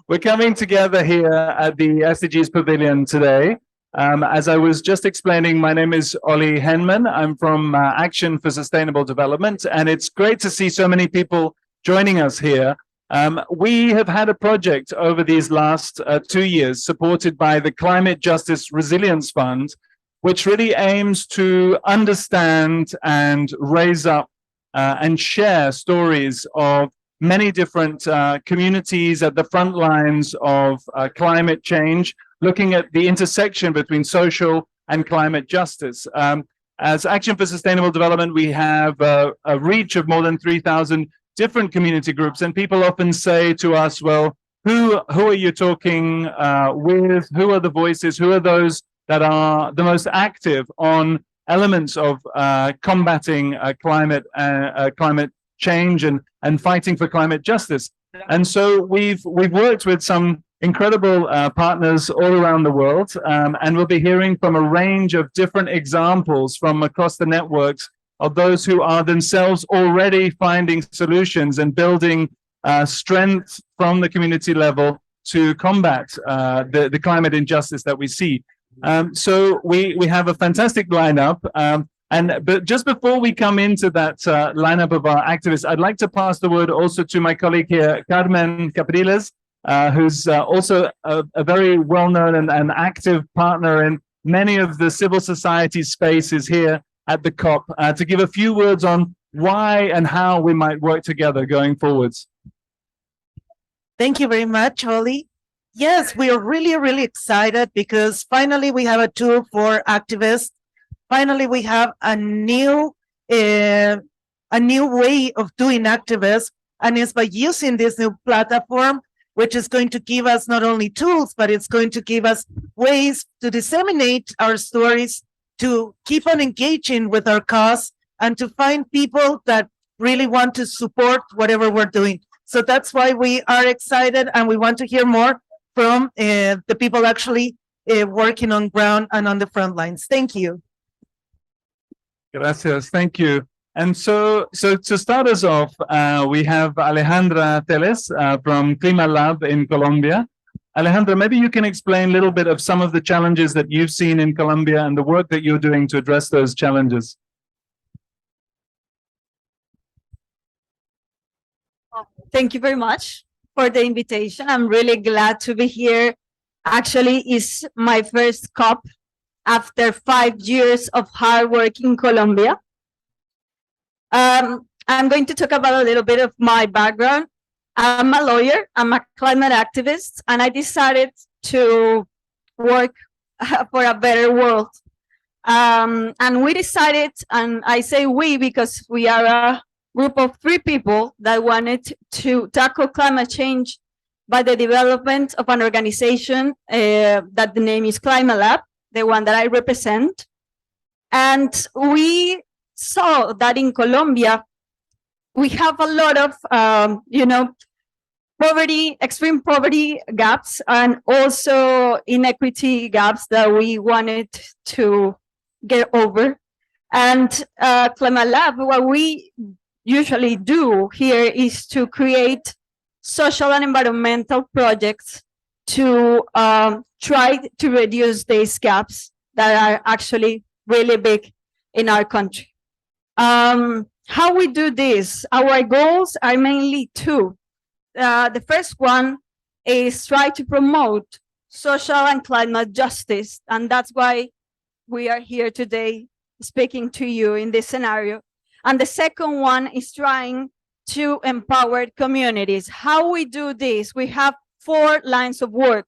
We're coming together here at the SDGs Pavilion today. As I was just explaining, my name is Oli Henman. I'm from Action for Sustainable Development, and it's great to see so many people joining us here. We have had a project over these last 2 years supported by the Climate Justice Resilience Fund, which really aims to understand and raise up and share stories of many different communities at the front lines of climate change, looking at the intersection between social and climate justice. As Action for Sustainable Development, we have a reach of more than 3,000 different community groups, and people often say to us, well, who are you talking with? Who are the voices? Who are those that are the most active on elements of combating climate change and fighting for climate justice? And so we've worked with some incredible partners all around the world, and we'll be hearing from a range of different examples from across the networks of those who are themselves already finding solutions and building strength from the community level to combat the climate injustice that we see. So we have a fantastic lineup. But just before we come into that lineup of our activists, I'd like to pass the word also to my colleague here, Carmen Capriles, who's also a very well-known and active partner in many of the civil society spaces here at the COP, to give a few words on why and how we might work together going forwards. Thank you very much, Oli. Yes, we are really, really excited because finally we have a tool for activists. Finally, we have a new way of doing activism, and it's by using this new platform, which is going to give us not only tools, but it's going to give us ways to disseminate our stories, to keep on engaging with our cause, and to find people that really want to support whatever we're doing. So that's why we are excited, and we want to hear more from the people actually working on ground and on the front lines. Thank you. Gracias, thank you. And so to start us off, we have Alejandra Téllez from CLIMALAB in Colombia. Alejandra, maybe you can explain a little bit of some of the challenges that you've seen in Colombia and the work that you're doing to address those challenges. Thank you very much for the invitation. I'm really glad to be here. Actually, it's my first COP after 5 years of hard work in Colombia. I'm going to talk about a little bit of my background. I'm a lawyer, I'm a climate activist, and I decided to work for a better world. And we decided, and I say we because we are a group of 3 people that wanted to tackle climate change by the development of an organization that the name is CLIMALAB, the one that I represent. And we saw that in Colombia, we have a lot of, poverty, extreme poverty gaps, and also inequity gaps that we wanted to get over. And CLIMALAB, what we usually do here is to create social and environmental projects to try to reduce these gaps that are actually really big in our country. How we do this? Our goals are mainly 2. The first one is try to promote social and climate justice, and that's why we are here today speaking to you in this scenario. And the second one is trying to empower communities. How we do this? We have 4 lines of work.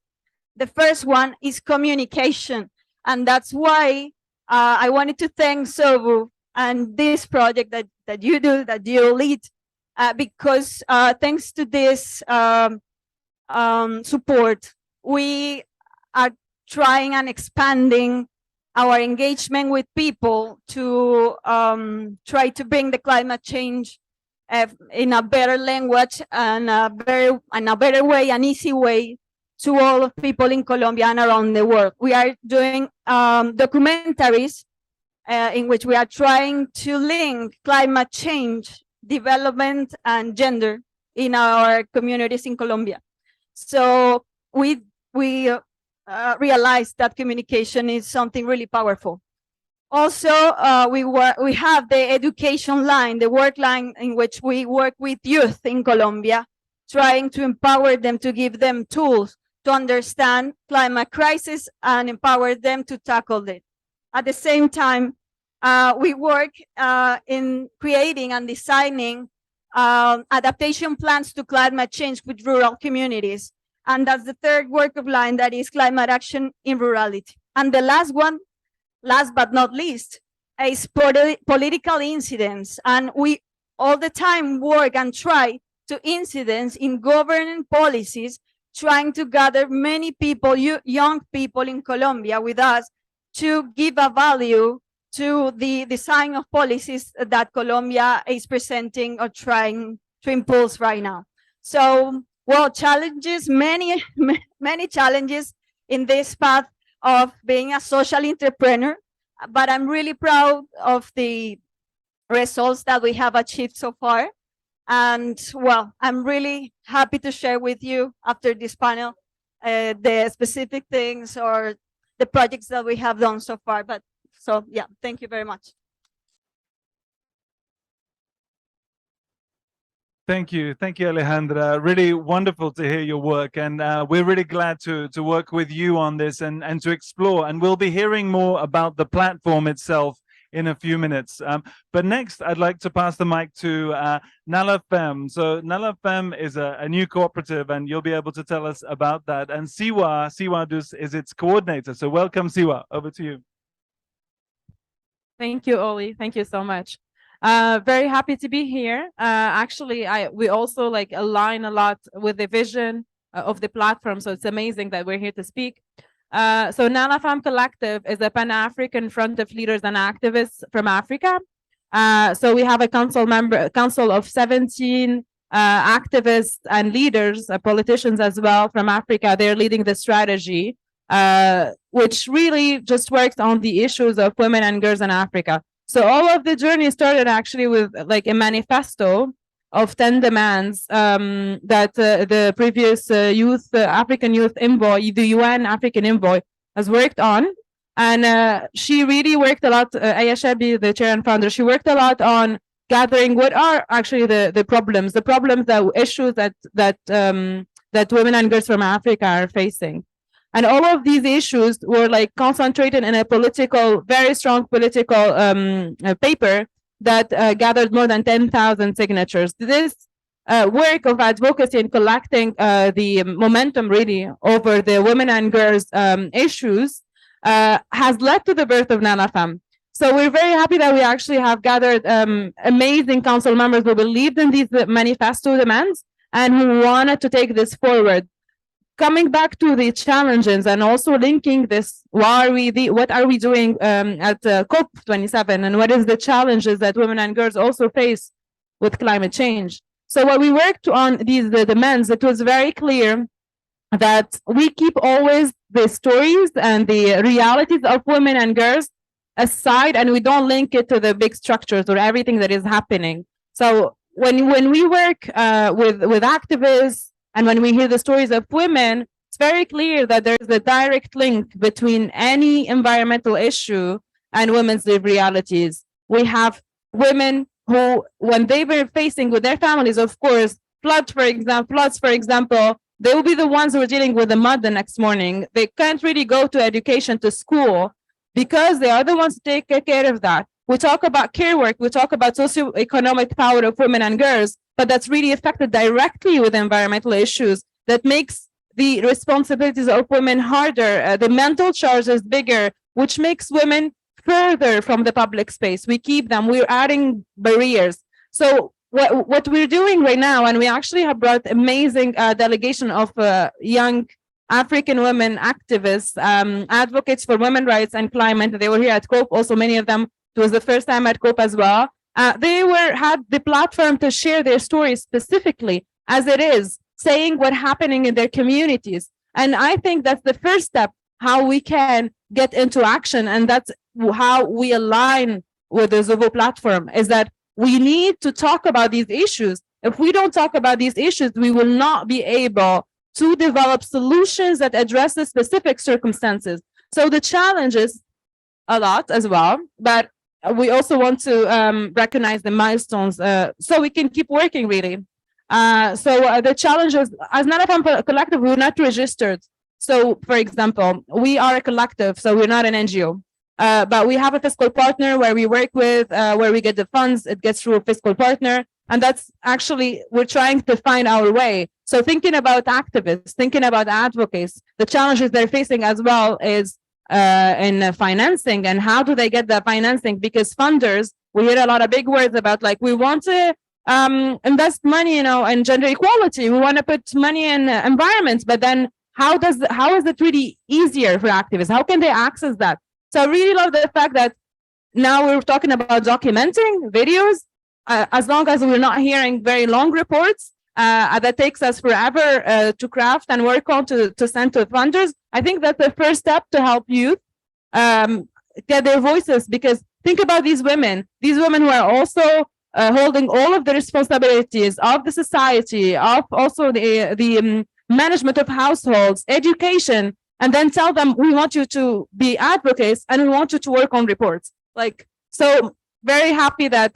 The first one is communication, and that's why I wanted to thank zovu and this project that you do, that you lead, because thanks to this support, we are trying and expanding our engagement with people to try to bring the climate change in a better language and a better way, an easy way, to all of people in Colombia and around the world. We are doing documentaries in which we are trying to link climate change, development, and gender in our communities in Colombia. So we realized that communication is something really powerful. Also, we have the education line, the work line in which we work with youth in Colombia, trying to empower them, to give them tools to understand climate crisis and empower them to tackle it. At the same time, we work in creating and designing adaptation plans to climate change with rural communities. And that's the third work of line, that is climate action in rurality. And the last one, last but not least, is political incidents. And we all the time work and try to incidents in governing policies, trying to gather many people, young people in Colombia with us, to give a value to the design of policies that Colombia is presenting or trying to impulse right now. So, well, challenges, many challenges in this path of being a social entrepreneur, but I'm really proud of the results that we have achieved so far. And well, I'm really happy to share with you after this panel the specific things or the projects that we have done so far. But so yeah, thank you very much. Thank you, Alejandra. Really wonderful to hear your work, and we're really glad to work with you on this and to explore. And we'll be hearing more about the platform itself in a few minutes. But next, I'd like to pass the mic to Nala Fem. So Nala Fem is a new cooperative, and you'll be able to tell us about that. And Siouar Douss is its coordinator. So welcome, Siouar. Over to you. Thank you, Oli. Thank you so much. Very happy to be here. Actually, we also align a lot with the vision of the platform. So it's amazing that we're here to speak. So Nala Fem Collective is a Pan-African front of leaders and activists from Africa. So we have a council of 17 activists and leaders, politicians as well from Africa. They're leading the strategy, which really just works on the issues of women and girls in Africa. So all of the journey started actually with a manifesto of 10 demands that the previous African Youth Envoy, the UN African Envoy, has worked on. And she really worked a lot, Aya Shabi, the chair and founder, she worked a lot on gathering what are actually the problems, the issues that women and girls from Africa are facing. And all of these issues were concentrated in a very strong political paper that gathered more than 10,000 signatures. This work of advocacy and collecting the momentum really over the women and girls issues has led to the birth of Nala Fem. So we're very happy that we actually have gathered amazing council members who believed in these manifesto demands and who wanted to take this forward. Coming back to the challenges and also linking this, what are we doing at COP27, and what is the challenges that women and girls also face with climate change? So when we worked on the demands, it was very clear that we keep always the stories and the realities of women and girls aside, and we don't link it to the big structures or everything that is happening. So when we work with activists, and when we hear the stories of women, it's very clear that there's a direct link between any environmental issue and women's lived realities. We have women who, when they were facing with their families, of course, floods, for example, they will be the ones who are dealing with the mud the next morning. They can't really go to education, to school, because they are the ones to take care of that. We talk about care work, we talk about socioeconomic power of women and girls, but that's really affected directly with environmental issues that makes the responsibilities of women harder. The mental charge is bigger, which makes women further from the public space. We keep them, we're adding barriers. So what we're doing right now, and we actually have brought amazing delegation of young African women activists, advocates for women's rights and climate. They were here at COP, also many of them, it was the first time at COP as well. They had the platform to share their stories specifically as it is, saying what's happening in their communities. And I think that's the first step, how we can get into action. And that's how we align with the Zovu platform, is that we need to talk about these issues. If we don't talk about these issues, we will not be able to develop solutions that address the specific circumstances. So the challenge is a lot as well, but we also want to recognize the milestones so we can keep working really. So the challenge is, as Nanafam Collective, we're not registered. So for example, we are a collective, so we're not an NGO. But we have a fiscal partner where we work with, where we get the funds, it gets through a fiscal partner. And that's actually, we're trying to find our way. So thinking about activists, thinking about advocates, the challenges they're facing as well is in financing, and how do they get the financing? Because funders, we hear a lot of big words about like, we want to invest money, in gender equality. We want to put money in environment, but then how is it really easier for activists? How can they access that? So I really love the fact that now we're talking about documenting videos, as long as we're not hearing very long reports that takes us forever to craft and work on to send to funders. I think that's the first step to help youth get their voices, because think about these women who are also holding all of the responsibilities of the society, of also the management of households, education, and then tell them, we want you to be advocates and we want you to work on reports. So very happy that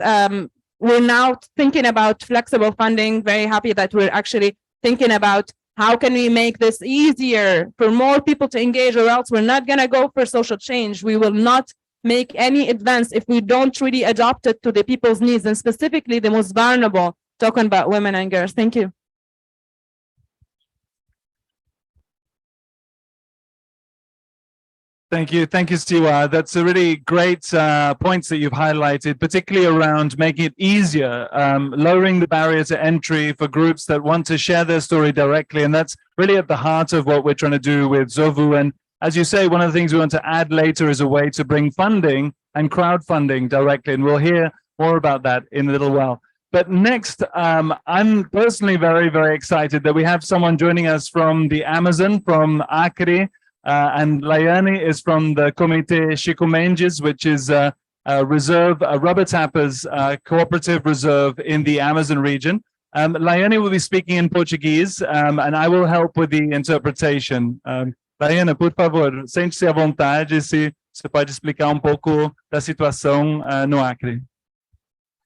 we're now thinking about flexible funding, very happy that we're actually thinking about how can we make this easier for more people to engage, or else we're not going to go for social change. We will not make any advance if we don't really adopt it to the people's needs, and specifically the most vulnerable, talking about women and girls. Thank you. Thank you, Siouar. That's a really great points that you've highlighted, particularly around making it easier, lowering the barrier to entry for groups that want to share their story directly. And that's really at the heart of what we're trying to do with Zovu. And as you say, one of the things we want to add later is a way to bring funding and crowdfunding directly. And we'll hear more about that in a little while. But next, I'm personally very, very excited that we have someone joining us from the Amazon, from Acre. And Laiane is from the Comité Chico Mendes, which is a reserve, a rubber tappers cooperative reserve in the Amazon region. Laiane will be speaking in Portuguese, and I will help with the interpretation. Laiane, por favor, sente-se à vontade, se você pode explicar pouco da situação no Acre.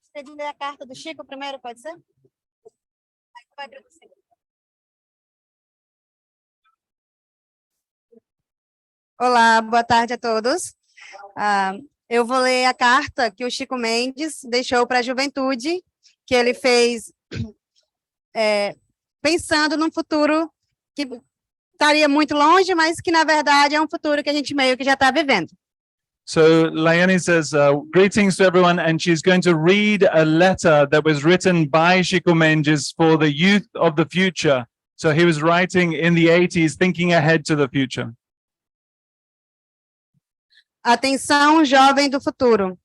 Você de ler a carta do Chico primeiro, pode ser? Aí você vai traduzir. Olá, boa tarde a todos. Eu vou ler a carta que o Chico Mendes deixou para a juventude, que ele fez pensando num futuro que estaria muito longe, mas que, na verdade, é um futuro que a gente meio que já está vivendo. So Laiane says, greetings to everyone, and she's going to read a letter that was written by Chico Mendes for the youth of the future. So he was writing in the 80s, thinking ahead to the future. Atenção, jovem do futuro.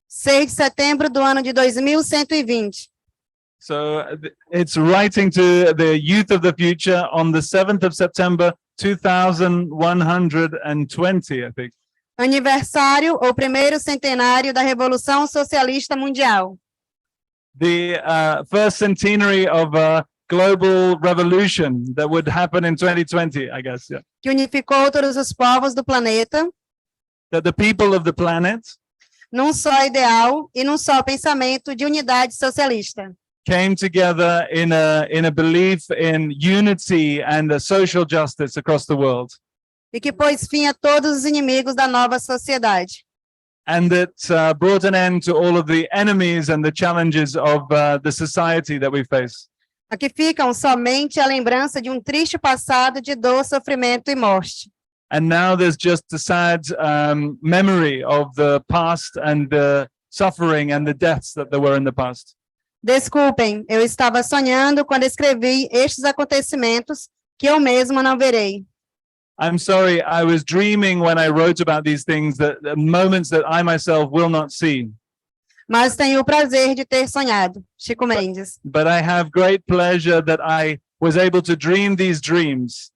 6 de setembro do ano de 2120. So it's writing to the youth of the future on the 7th of September, 2120, I think. Aniversário ou primeiro centenário da Revolução Socialista Mundial. The first centenary of a global revolution that would happen in 2020, I guess, yeah. Que unificou todos os povos do planeta. That the people of the planet num só ideal e num só pensamento de unidade socialista. Came together in a belief in unity and a social justice across the world. E que pôs fim a todos os inimigos da nova sociedade. And that brought an end to all of the enemies and the challenges of the society that we face. Aqui ficam somente a lembrança de triste passado de dor, sofrimento e morte. And now there's just a sad memory of the past and the suffering and the deaths that there were in the past. Desculpem, eu estava sonhando quando escrevi estes acontecimentos que eu mesma não verei. I'm sorry, I was dreaming when I wrote about these things, that the moments that I myself will not see. Mas tenho o prazer de ter sonhado. Chico Mendes. But I have great pleasure that I was able to dream these dreams.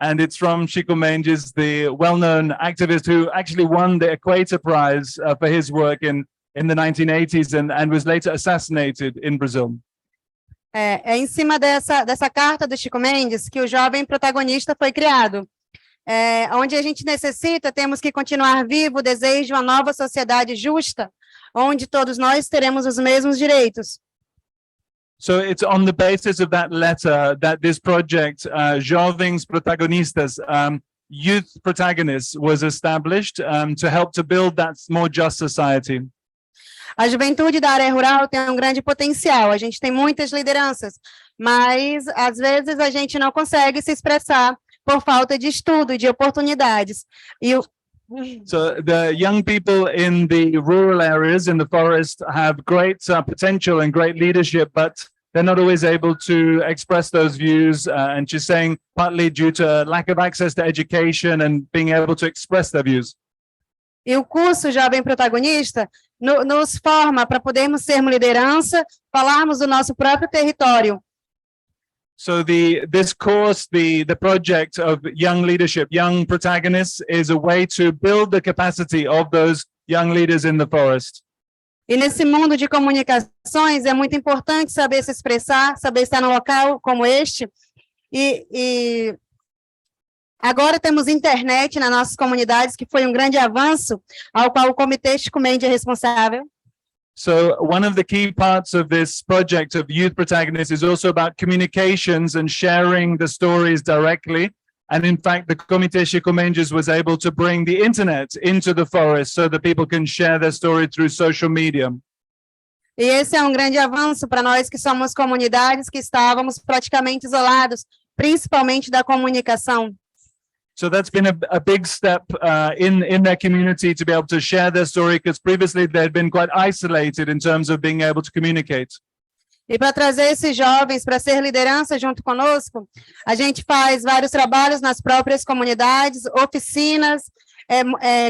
And it's from Chico Mendes, the well-known activist who actually won the Equator Prize for his work in the 1980s and was later assassinated in Brazil. É em cima dessa carta do Chico Mendes que o jovem protagonista foi criado. Onde a gente necessita, temos que continuar vivo o desejo de uma nova sociedade justa, onde todos nós teremos os mesmos direitos. So it's on the basis of that letter that this project, Jovens Protagonistas, Youth Protagonists, was established to help to build that more just society. A juventude da área rural tem um grande potencial, a gente tem muitas lideranças, mas às vezes a gente não consegue se expressar por falta de estudo e de oportunidades. So the young people in the rural areas, in the forest, have great potential and great leadership, but they're not always able to express those views, and she's saying partly due to lack of access to education and being able to express their views. E o curso Jovem Protagonista nos forma para podermos sermos liderança, falarmos do nosso próprio território. So this course, the project of young leadership, young protagonists, is a way to build the capacity of those young leaders in the forest. E nesse mundo de comunicações é muito importante saber se expressar, saber estar num local como este. E agora temos internet nas nossas comunidades, que foi um grande avanço, ao qual o Comitê Chico Mendes é responsável. So one of the key parts of this project of youth protagonists is also about communications and sharing the stories directly. And in fact, the Comitê Chico Mendes was able to bring the internet into the forest so that people can share their story through social media. E esse é um grande avanço para nós que somos comunidades que estávamos praticamente isolados, principalmente da comunicação. So that's been a big step in their community to be able to share their story, because previously they'd been quite isolated in terms of being able to communicate. E para trazer esses jovens para ser liderança junto conosco, a gente faz vários trabalhos nas próprias comunidades, oficinas,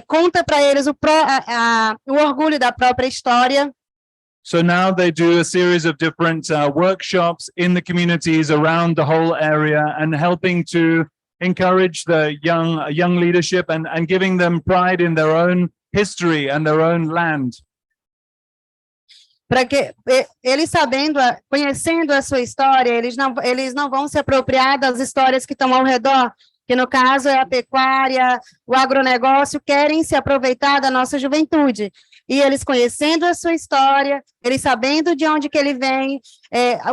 conta para eles o orgulho da própria história. So now they do a series of different workshops in the communities around the whole area, and helping to encourage the young leadership and giving them pride in their own history and their own land. Para que eles conhecendo a sua história, eles não vão se apropriar das histórias que estão ao redor, que no caso é a pecuária, o agronegócio, querem se aproveitar da nossa juventude. E eles conhecendo a sua história, eles sabendo de onde que ele vem,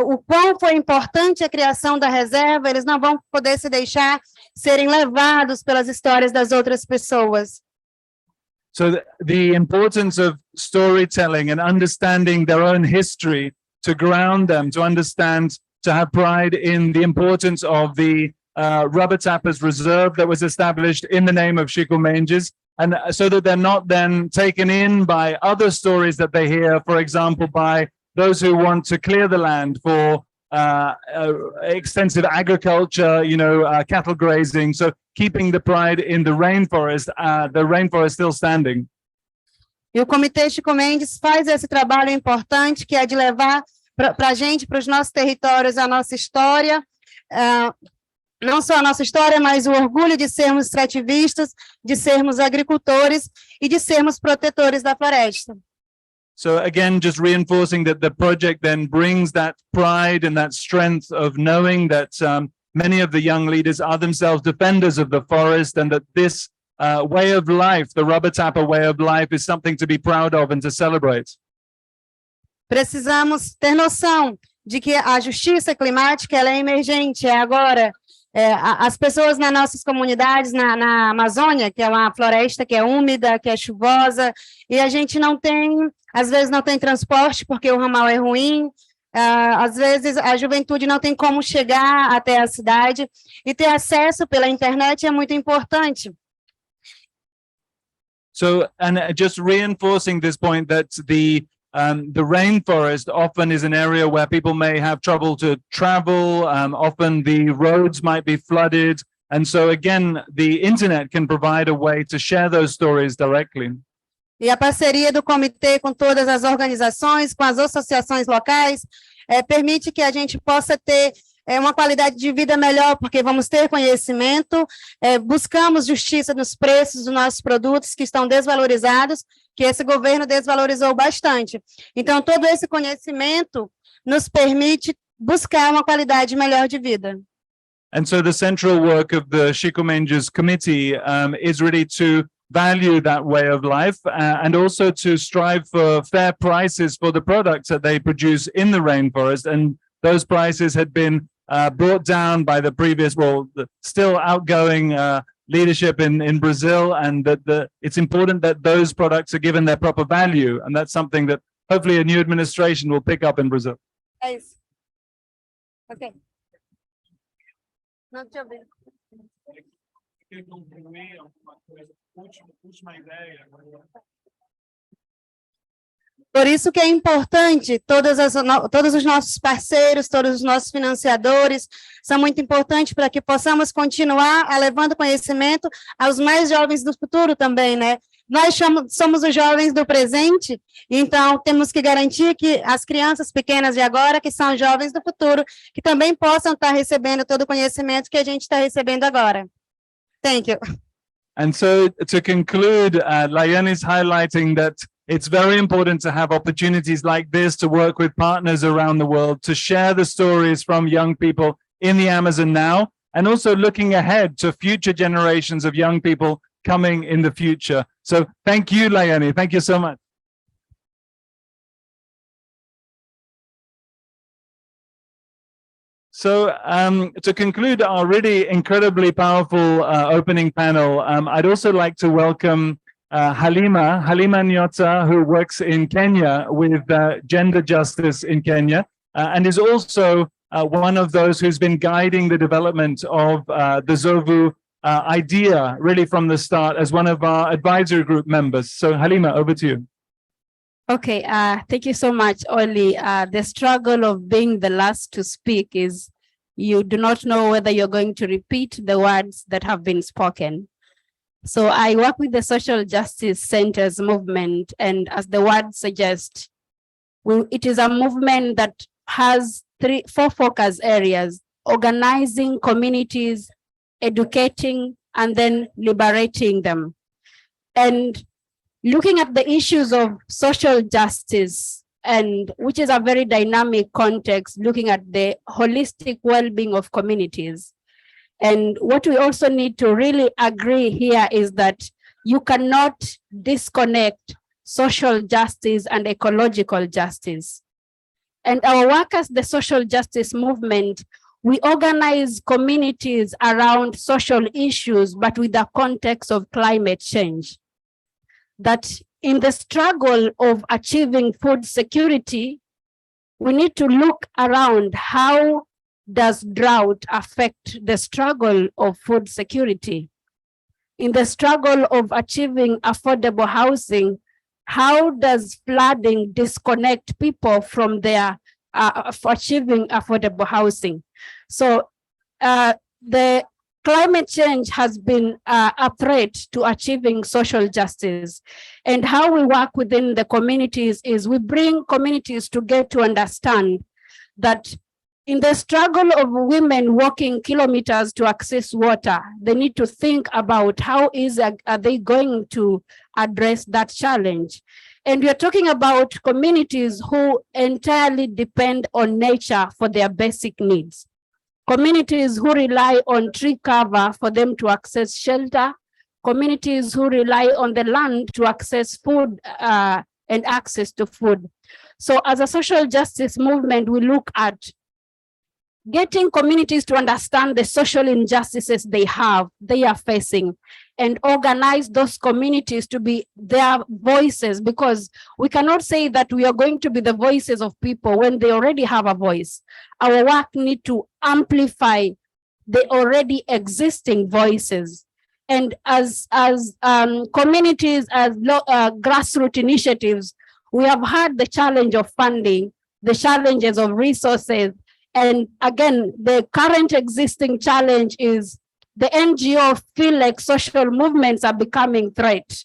o quão foi importante a criação da reserva, eles não vão poder se deixar serem levados pelas histórias das outras pessoas. So the importance of storytelling and understanding their own history to ground them, to understand, to have pride in the importance of the Rubber Tappers Reserve that was established in the name of Chico Mendes, and so that they're not then taken in by other stories that they hear, for example, by those who want to clear the land for extensive agriculture, cattle grazing. So keeping the pride in the rainforest still standing. E o Comitê Chico Mendes faz esse trabalho importante, que é de levar para a gente, para os nossos territórios, a nossa história, não só a nossa história, mas o orgulho de sermos extrativistas, de sermos agricultores e de sermos protetores da floresta. So again, just reinforcing that the project then brings that pride and that strength of knowing that many of the young leaders are themselves defenders of the forest, and that this way of life, the rubber tapper way of life, is something to be proud of and to celebrate. Precisamos ter noção de que a justiça climática ela é emergente, é agora. As pessoas nas nossas comunidades, na Amazônia, que é uma floresta que é úmida, que é chuvosa, e a gente não tem, às vezes não tem transporte porque o ramal é ruim, às vezes a juventude não tem como chegar até a cidade, e ter acesso pela internet é muito importante. So, and just reinforcing this point that the rainforest often is an area where people may have trouble to travel. Often the roads might be flooded. And so again, the internet can provide a way to share those stories directly. E a parceria do comitê com todas as organizações, com as associações locais, permite que a gente possa ter uma qualidade de vida melhor, porque vamos ter conhecimento, buscamos justiça nos preços dos nossos produtos que estão desvalorizados, que esse governo desvalorizou bastante. Então, todo esse conhecimento nos permite buscar uma qualidade melhor de vida. And so the central work of the Chico Mendes Committee is really to value that way of life and also to strive for fair prices for the products that they produce in the rainforest. And those prices had been brought down by the previous, well, the still outgoing leadership in Brazil, and that it's important that those products are given their proper value. And that's something that hopefully a new administration will pick up in Brazil. É isso. Ok. Não, deixa eu ver. Por isso que é importante, todos os nossos parceiros, todos os nossos financiadores, são muito importantes para que possamos continuar levando conhecimento aos mais jovens do futuro também, né? Nós somos os jovens do presente, então temos que garantir que as crianças pequenas de agora, que são jovens do futuro, que também possam estar recebendo todo o conhecimento que a gente está recebendo agora. Thank you. And so to conclude, Laiane is highlighting that it's very important to have opportunities like this to work with partners around the world, to share the stories from young people in the Amazon now, and also looking ahead to future generations of young people coming in the future. So thank you, Laiane. Thank you so much. So to conclude our really incredibly powerful opening panel, I'd also like to welcome Hallima Nyota, who works in Kenya with gender justice in Kenya, and is also one of those who's been guiding the development of the Zovu idea really from the start as one of our advisory group members. So Hallima, over to you. Okay, thank you so much, Oli. The struggle of being the last to speak is you do not know whether you're going to repeat the words that have been spoken. So I work with the Social Justice Centers movement, and as the word suggests, it is a movement that has four focus areas: organizing communities, educating, and then liberating them. And looking at the issues of social justice, and which is a very dynamic context, looking at the holistic well-being of communities. And what we also need to really agree here is that you cannot disconnect social justice and ecological justice. And our work as the social justice movement, we organize communities around social issues, but with the context of climate change. That in the struggle of achieving food security, we need to look around how does drought affect the struggle of food security? In the struggle of achieving affordable housing, how does flooding disconnect people from their achieving affordable housing? So the climate change has been a threat to achieving social justice. And how we work within the communities is we bring communities together to understand that in the struggle of women walking kilometers to access water, they need to think about how are they going to address that challenge. And we are talking about communities who entirely depend on nature for their basic needs. Communities who rely on tree cover for them to access shelter, communities who rely on the land to access food and access to food. So as a social justice movement, we look at getting communities to understand the social injustices they are facing, and organize those communities to be their voices, because we cannot say that we are going to be the voices of people when they already have a voice. Our work needs to amplify the already existing voices. And as communities, as grassroots initiatives, we have had the challenge of funding, the challenges of resources. And again, the current existing challenge is the NGO feel like social movements are becoming threat,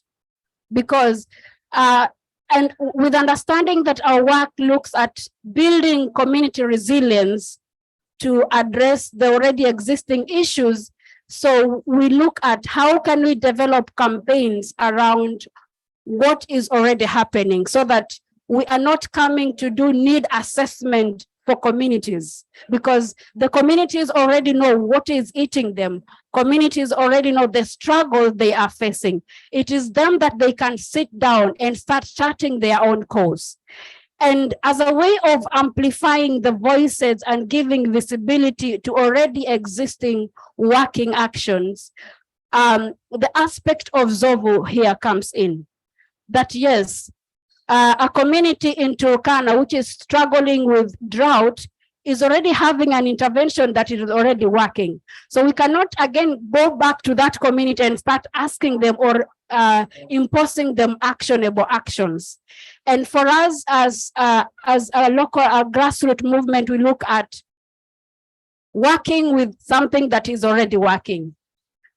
because and with understanding that our work looks at building community resilience to address the already existing issues. So we look at how can we develop campaigns around what is already happening, so that we are not coming to do need assessment for communities, because the communities already know what is eating them. Communities already know the struggle they are facing. It is them that they can sit down and start charting their own course. And as a way of amplifying the voices and giving visibility to already existing working actions, the aspect of Zovu here comes in. That yes, a community in Turkana which is struggling with drought is already having an intervention that is already working. So we cannot again go back to that community and start asking them or imposing them actionable actions. And for us as a local grassroots movement, we look at working with something that is already working.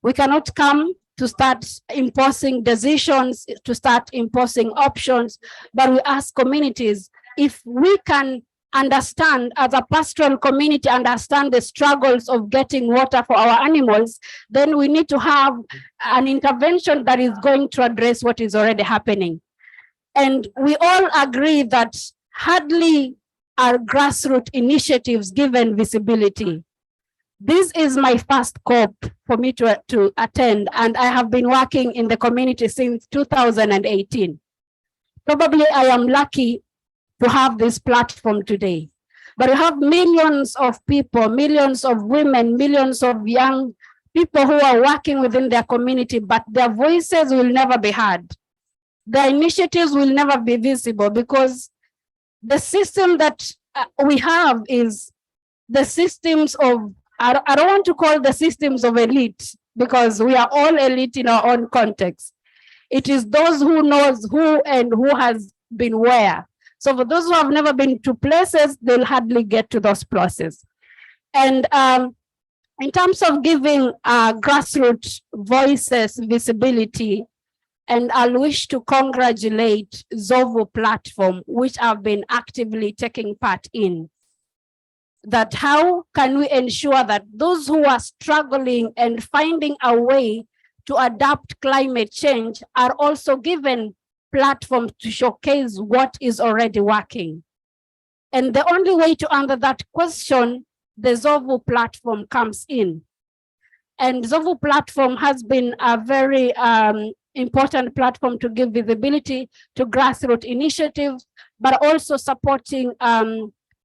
We cannot come to start imposing decisions, to start imposing options, but we ask communities if we can understand, as a pastoral community, understand the struggles of getting water for our animals, then we need to have an intervention that is going to address what is already happening. And we all agree that hardly are grassroots initiatives given visibility. This is my first COP for me to attend, and I have been working in the community since 2018. Probably I am lucky to have this platform today, but we have millions of people, millions of women, millions of young people who are working within their community, but their voices will never be heard. Their initiatives will never be visible because the system that we have is the systems of, I don't want to call the systems of elite, because we are all elite in our own context. It is those who knows who and who has been where. So for those who have never been to places, they'll hardly get to those places. And in terms of giving grassroots voices visibility, and I'll wish to congratulate Zovu platform, which I've been actively taking part in. That how can we ensure that those who are struggling and finding a way to adapt climate change are also given platforms to showcase what is already working? And the only way to answer that question, the Zovu platform comes in. And Zovu platform has been a very important platform to give visibility to grassroots initiatives, but also supporting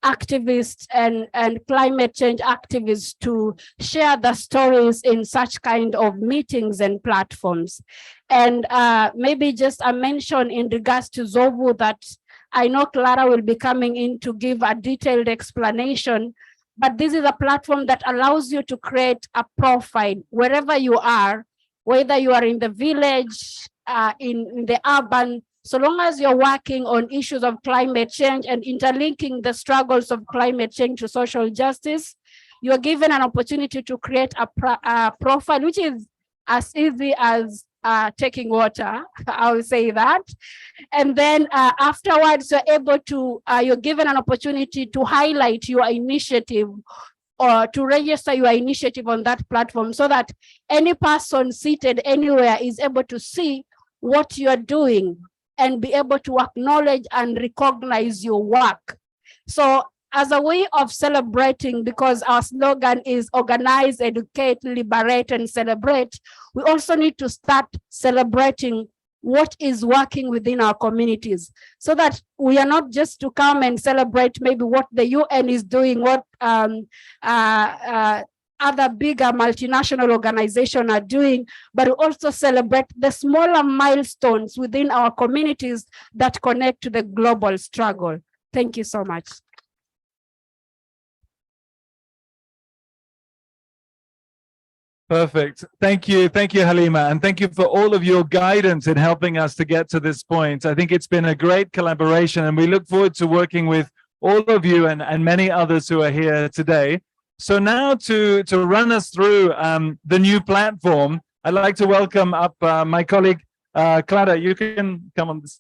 activists and climate change activists to share the stories in such kind of meetings and platforms. And maybe just a mention in regards to Zovu that I know Clara will be coming in to give a detailed explanation, but this is a platform that allows you to create a profile wherever you are, whether you are in the village, in the urban, so long as you're working on issues of climate change and interlinking the struggles of climate change to social justice, you're given an opportunity to create a profile, which is as easy as taking water, I will say that. And then afterwards, you're able to, you're given an opportunity to highlight your initiative or to register your initiative on that platform so that any person seated anywhere is able to see what you're doing and be able to acknowledge and recognize your work. So as a way of celebrating, because our slogan is organize, educate, liberate, and celebrate, we also need to start celebrating what is working within our communities so that we are not just to come and celebrate maybe what the UN is doing, what other bigger multinational organizations are doing, but we also celebrate the smaller milestones within our communities that connect to the global struggle. Thank you so much. Perfect. Thank you, Hallima, and thank you for all of your guidance in helping us to get to this point. I think it's been a great collaboration, and we look forward to working with all of you and many others who are here today. So now to run us through the new platform, I'd like to welcome up my colleague, Clara. You can come on this.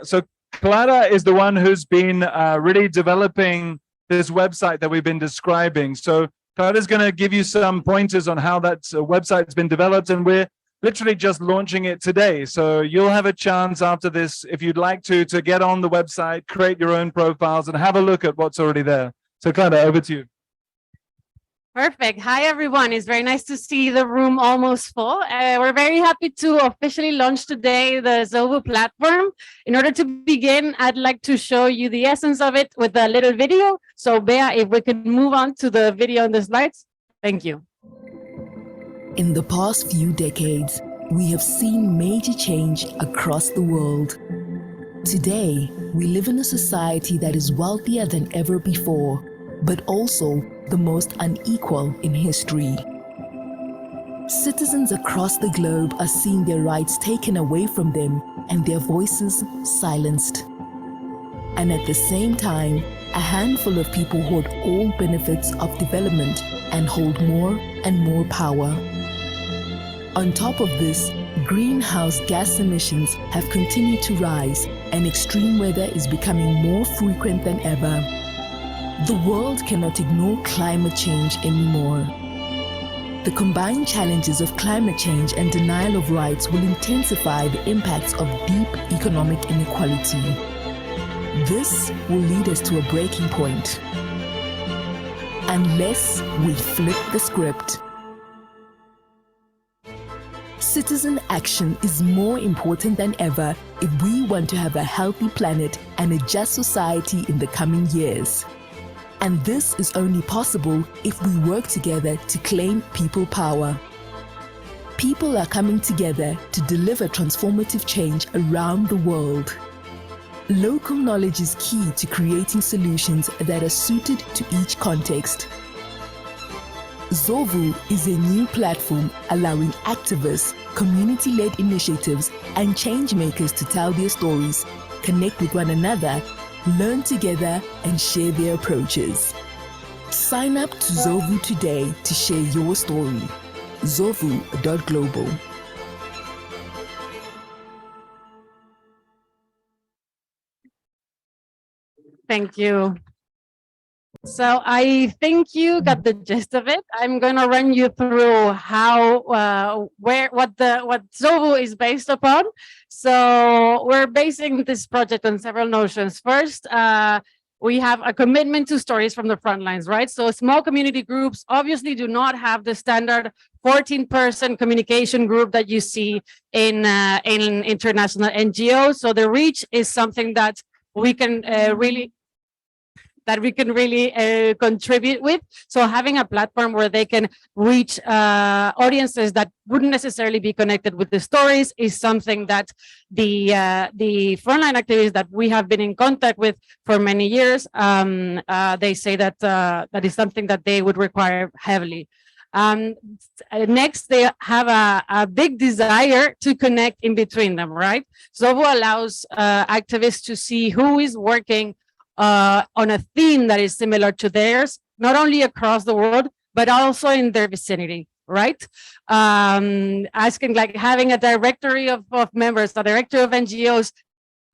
So Clara is the one who's been really developing this website that we've been describing. So Clara's going to give you some pointers on how that website's been developed, and we're literally just launching it today. So you'll have a chance after this, if you'd like to get on the website, create your own profiles and have a look at what's already there. So Clara, over to you. Perfect. Hi, everyone. It's very nice to see the room almost full. We're very happy to officially launch today the Zovu platform. In order to begin, I'd like to show you the essence of it with a little video. So Bea, if we could move on to the video and the slides. Thank you. In the past few decades, we have seen major change across the world. Today, we live in a society that is wealthier than ever before, but also the most unequal in history. Citizens across the globe are seeing their rights taken away from them and their voices silenced. And at the same time, a handful of people hoard all benefits of development and hold more and more power. On top of this, greenhouse gas emissions have continued to rise and extreme weather is becoming more frequent than ever. The world cannot ignore climate change anymore. The combined challenges of climate change and denial of rights will intensify the impacts of deep economic inequality. This will lead us to a breaking point, unless we flip the script. Citizen action is more important than ever if we want to have a healthy planet and a just society in the coming years. And this is only possible if we work together to claim people power. People are coming together to deliver transformative change around the world. Local knowledge is key to creating solutions that are suited to each context. Zovu is a new platform allowing activists, community-led initiatives, and change-makers to tell their stories, connect with one another, learn together, and share their approaches. Sign up to Zovu today to share your story. zovu.global. Thank you. So I think you got the gist of it. I'm going to run you through how, what Zovu is based upon. So we're basing this project on several notions. First, we have a commitment to stories from the front lines, right? So small community groups obviously do not have the standard 14-person communication group that you see in international NGOs. So the reach is something that we can really contribute with. So having a platform where they can reach audiences that wouldn't necessarily be connected with the stories is something that the frontline activists that we have been in contact with for many years, they say that that is something that they would require heavily. Next, they have a big desire to connect in between them, right? Zovu allows activists to see who is working on a theme that is similar to theirs, not only across the world, but also in their vicinity, right? Asking, like, having a directory of members, a directory of NGOs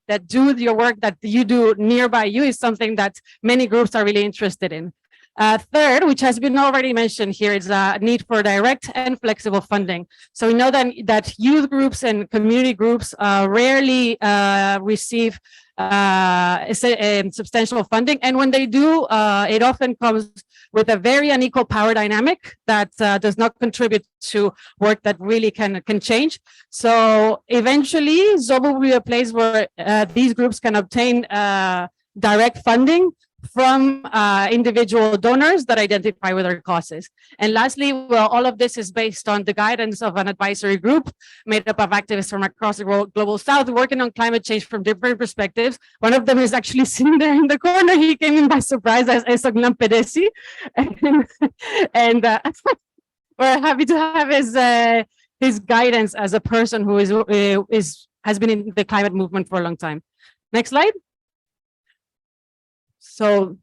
that do your work that you do nearby you is something that many groups are really interested in. Third, which has been already mentioned here, is a need for direct and flexible funding. So we know that youth groups and community groups rarely receive substantial funding, and when they do, it often comes with a very unequal power dynamic that does not contribute to work that really can change. So eventually, Zovu will be a place where these groups can obtain direct funding from individual donors that identify with their causes. And lastly, well, all of this is based on the guidance of an advisory group made up of activists from across the global south working on climate change from different perspectives. One of them is actually sitting there in the corner. He came in by surprise as Esoglan Peresi. And we're happy to have his guidance as a person who has been in the climate movement for a long time. Next slide. So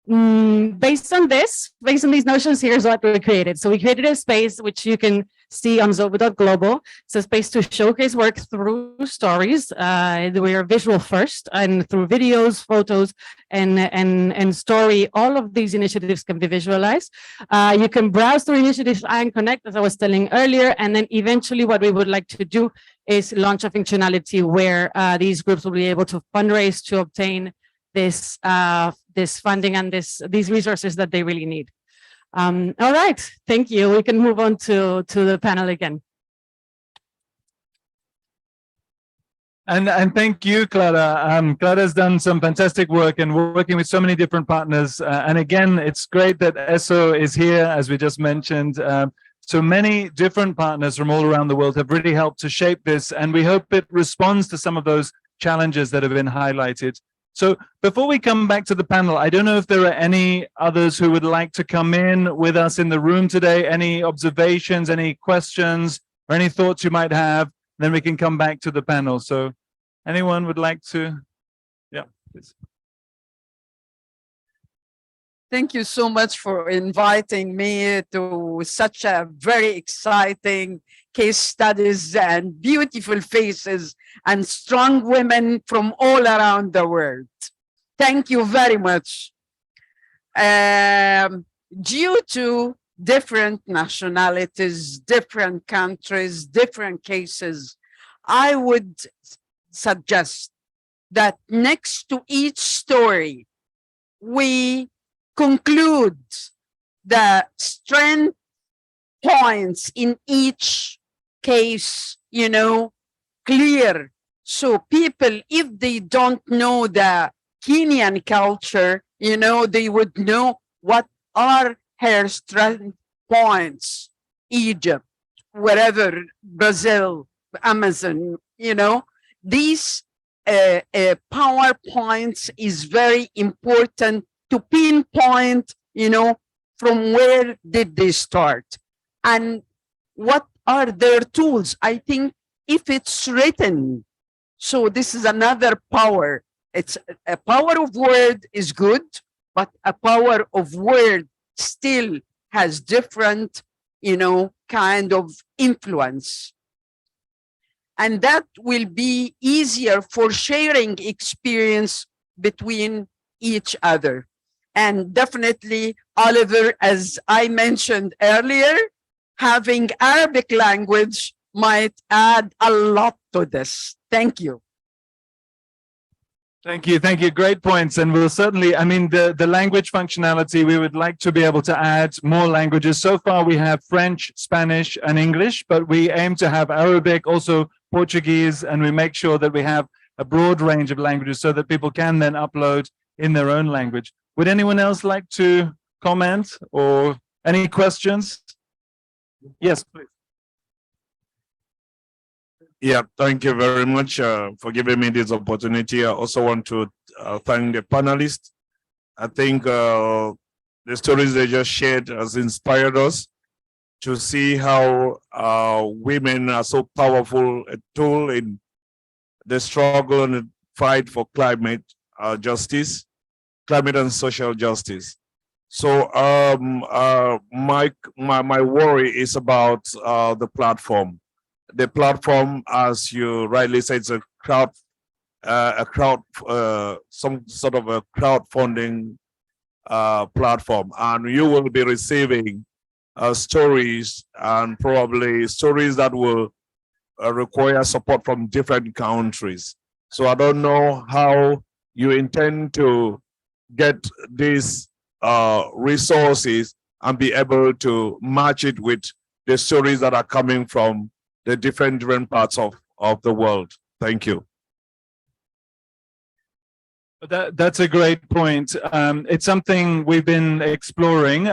based on these notions, here's what we created. So we created a space which you can see on zovu.global. It's a space to showcase work through stories. We are visual first, and through videos, photos, and story, all of these initiatives can be visualized. You can browse through initiatives and connect, as I was telling earlier, and then eventually what we would like to do is launch a functionality where these groups will be able to fundraise to obtain this funding and these resources that they really need. All right, thank you. We can move on to the panel again. And thank you, Clara. Clara's done some fantastic work and working with so many different partners. And again, it's great that ESO is here, as we just mentioned. So many different partners from all around the world have really helped to shape this, and we hope it responds to some of those challenges that have been highlighted. So before we come back to the panel, I don't know if there are any others who would like to come in with us in the room today, any observations, any questions, or any thoughts you might have, then we can come back to the panel. So anyone would like to? Yeah, please. Thank you so much for inviting me to such a very exciting case studies and beautiful faces and strong women from all around the world. Thank you very much. Due to different nationalities, different countries, different cases, I would suggest that next to each story, we conclude the strength points in each case, you know, clear. So people, if they don't know the Kenyan culture, you know, they would know what are her strength points. Egypt, wherever, Brazil, Amazon, you know, these PowerPoints is very important to pinpoint, you know, from where did they start and what are their tools. I think if it's written, so this is another power. It's a power of word is good, but a power of word still has different, you know, kind of influence. And that will be easier for sharing experience between each other. And definitely, Oliver, as I mentioned earlier, having Arabic language might add a lot to this. Thank you. Thank you. Thank you. Great points. And we'll certainly, I mean, the language functionality, we would like to be able to add more languages. So far, we have French, Spanish, and English, but we aim to have Arabic, also Portuguese, and we make sure that we have a broad range of languages so that people can then upload in their own language. Would anyone else like to comment or any questions? Yes, please. Yeah, thank you very much for giving me this opportunity. I also want to thank the panelists. I think the stories they just shared has inspired us to see how women are so powerful a tool in the struggle and the fight for climate justice, climate and social justice. So my worry is about the platform. The platform, as you rightly said, it's some sort of a crowdfunding platform, and you will be receiving stories and probably stories that will require support from different countries. So I don't know how you intend to get these resources and be able to match it with the stories that are coming from the different parts of the world. Thank you. That's a great point. It's something we've been exploring.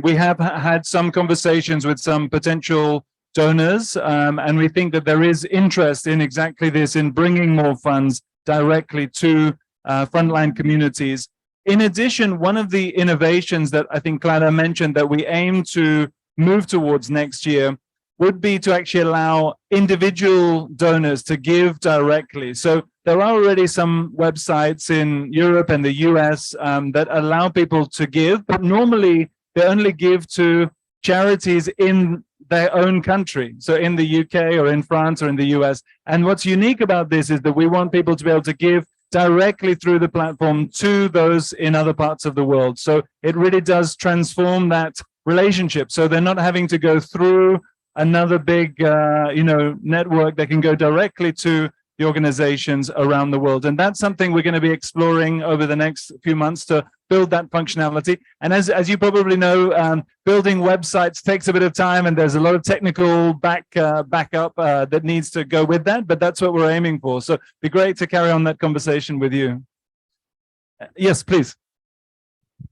We have had some conversations with some potential donors, and we think that there is interest in exactly this, in bringing more funds directly to frontline communities. In addition, one of the innovations that I think Clara mentioned that we aim to move towards next year would be to actually allow individual donors to give directly. So there are already some websites in Europe and the US that allow people to give, but normally they only give to charities in their own country. So in the UK or in France or in the US. And what's unique about this is that we want people to be able to give directly through the platform to those in other parts of the world. So it really does transform that relationship. So they're not having to go through another big, network. They can go directly to the organizations around the world. And that's something we're going to be exploring over the next few months to build that functionality. And as you probably know, building websites takes a bit of time, and there's a lot of technical backup that needs to go with that, but that's what we're aiming for. So it'd be great to carry on that conversation with you. Yes, please.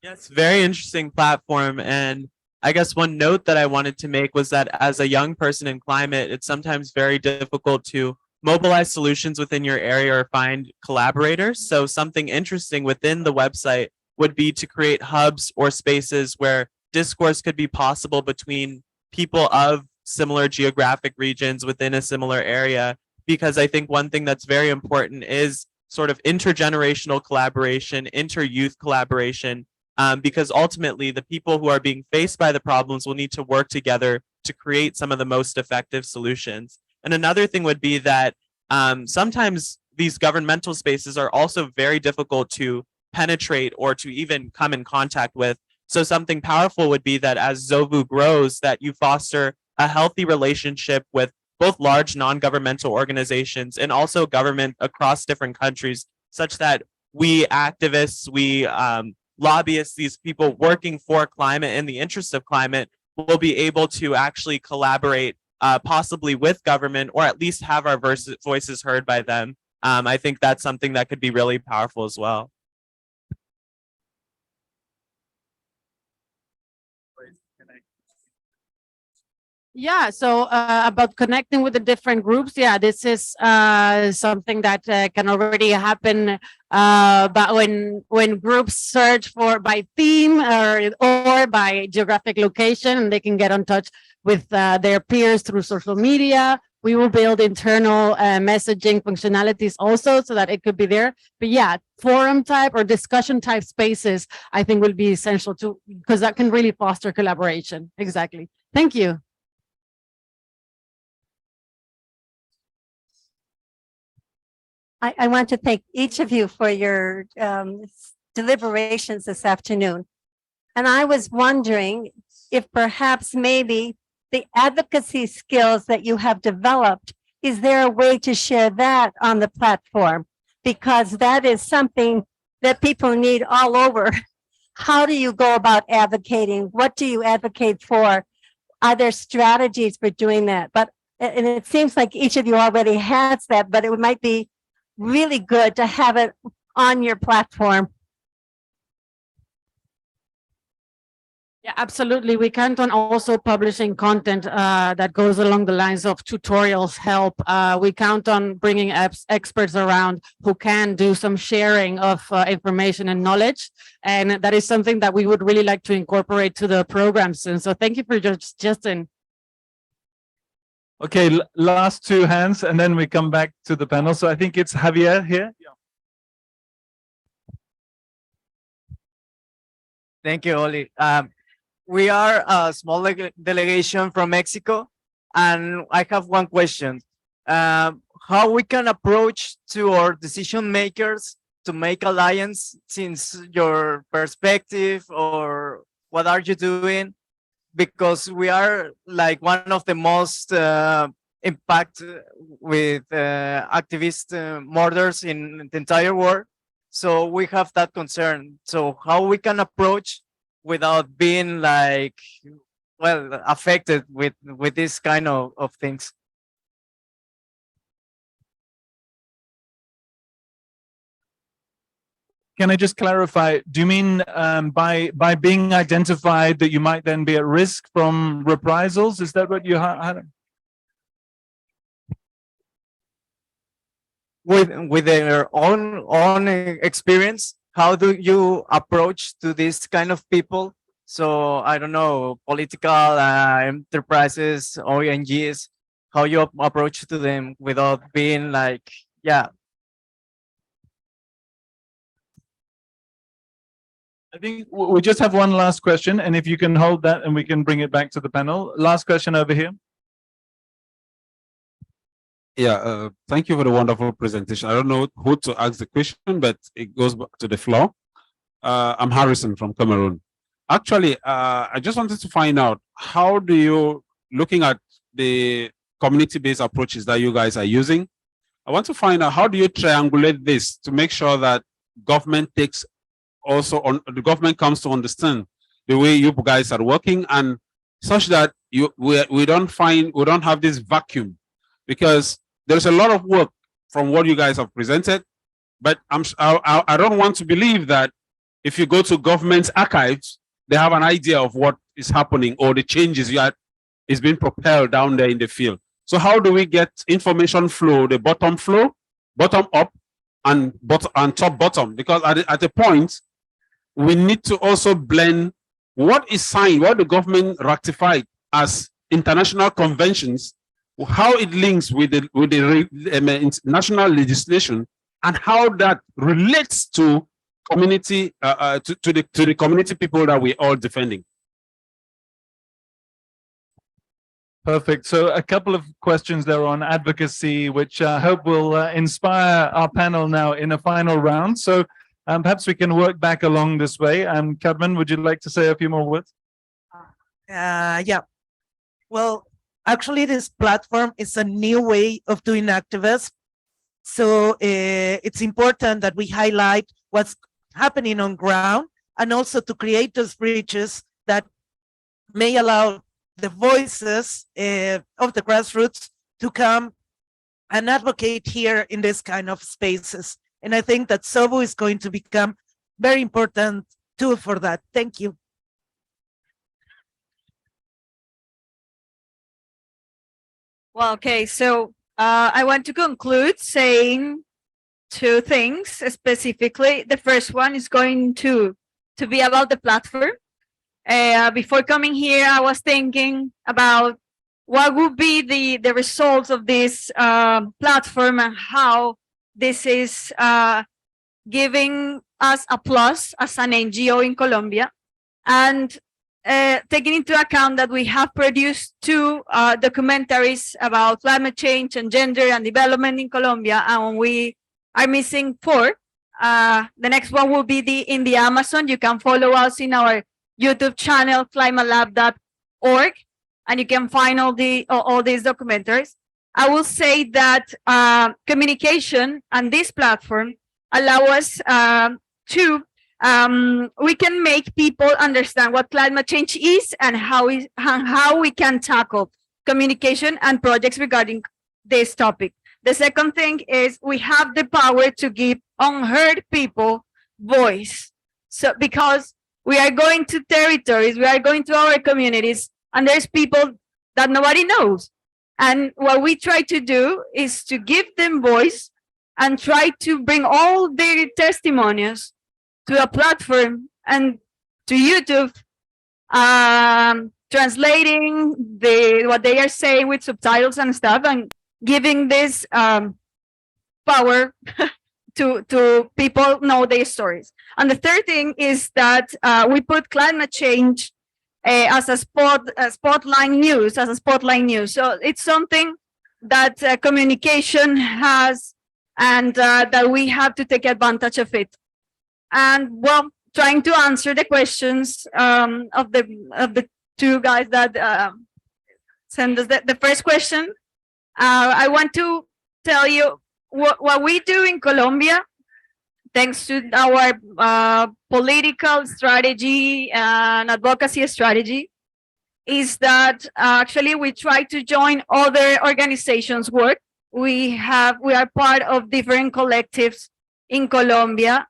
Yes, very interesting platform. And I guess one note that I wanted to make was that as a young person in climate, it's sometimes very difficult to mobilize solutions within your area or find collaborators. So something interesting within the website would be to create hubs or spaces where discourse could be possible between people of similar geographic regions within a similar area. Because I think one thing that's very important is sort of intergenerational collaboration, inter-youth collaboration, because ultimately the people who are being faced by the problems will need to work together to create some of the most effective solutions. And another thing would be that sometimes these governmental spaces are also very difficult to penetrate or to even come in contact with. So something powerful would be that as Zovu grows, that you foster a healthy relationship with both large non-governmental organizations and also government across different countries, such that we activists, we lobbyists, these people working for climate in the interest of climate, will be able to actually collaborate possibly with government, or at least have our voices heard by them. I think that's something that could be really powerful as well. Yeah, so about connecting with the different groups, yeah, this is something that can already happen. But when groups search for by theme or by geographic location, and they can get in touch with their peers through social media, we will build internal messaging functionalities also so that it could be there. But yeah, forum type or discussion type spaces, I think will be essential too, because that can really foster collaboration. Exactly. Thank you. I want to thank each of you for your deliberations this afternoon. And I was wondering if perhaps maybe the advocacy skills that you have developed, is there a way to share that on the platform? Because that is something that people need all over. How do you go about advocating? What do you advocate for? Are there strategies for doing that? And it seems like each of you already has that, but it might be really good to have it on your platform. Yeah, absolutely. We count on also publishing content that goes along the lines of tutorials, help. We count on bringing experts around who can do some sharing of information and knowledge. And that is something that we would really like to incorporate to the programs. And so thank you for Justin. Okay, last two hands, and then we come back to the panel. So I think it's Javier here. Yeah. Thank you, Oli. We are a small delegation from Mexico, and I have one question. How we can approach to our decision makers to make alliance, since your perspective, or what are you doing? Because we are like one of the most impact with activist murders in the entire world. So we have that concern. So how we can approach without being like, well, affected with this kind of things. Can I just clarify, do you mean by being identified that you might then be at risk from reprisals? Is that what you had? With their own experience, how do you approach to this kind of people So I don't know, political enterprises, ONGs, how you approach to them without being like, yeah. I think we just have one last question, and if you can hold that and we can bring it back to the panel. Last question over here. Yeah, thank you for the wonderful presentation. I don't know who to ask the question, but it goes back to the floor. I'm Harrison from Cameroon. Actually, I just wanted to find out, how do you, looking at the community-based approaches that you guys are using, I want to find out, how do you triangulate this to make sure that government takes also on, the government comes to understand the way you guys are working, and such that we don't have this vacuum, because there's a lot of work from what you guys have presented, but I don't want to believe that if you go to government's archives, they have an idea of what is happening or the changes is being propelled down there in the field. So how do we get information flow, the bottom up, and top bottom? Because at a point, we need to also blend what is signed, what the government ratified as international conventions, how it links with the national legislation, and how that relates to community, to the community people that we're all defending. Perfect. So a couple of questions there on advocacy, which I hope will inspire our panel now in a final round. So perhaps we can work back along this way. Carmen, would you like to say a few more words? Yeah. Well, actually, this platform is a new way of doing activism. So it's important that we highlight what's happening on ground, and also to create those bridges that may allow the voices of the grassroots to come and advocate here in this kind of spaces. And I think that ZOVU is going to become very important tool for that. Thank you. Well, okay, so I want to conclude saying two things specifically. The first one is going to be about the platform. Before coming here, I was thinking about what would be the results of this platform, and how this is giving us a plus as an NGO in Colombia, and taking into account that we have produced two documentaries about climate change and gender and development in Colombia, and we are missing 4. The next one will be in the Amazon. You can follow us in our YouTube channel, CLIMALAB.org, and you can find all these documentaries. I will say that communication and this platform allow us to we can make people understand what climate change is, and how we can tackle communication and projects regarding this topic. The second thing is we have the power to give unheard people voice. So because we are going to territories, we are going to our communities, and there's people that nobody knows. And what we try to do is to give them voice and try to bring all their testimonies to a platform and to YouTube, translating what they are saying with subtitles and stuff, and giving this power to people know their stories. And the third thing is that we put climate change as a spotlight news. So it's something that communication has, and that we have to take advantage of it. And well, trying to answer the questions of the two guys that sent us the first question, I want to tell you what we do in Colombia, thanks to our political strategy and advocacy strategy, is that actually we try to join other organizations' work. We are part of different collectives in Colombia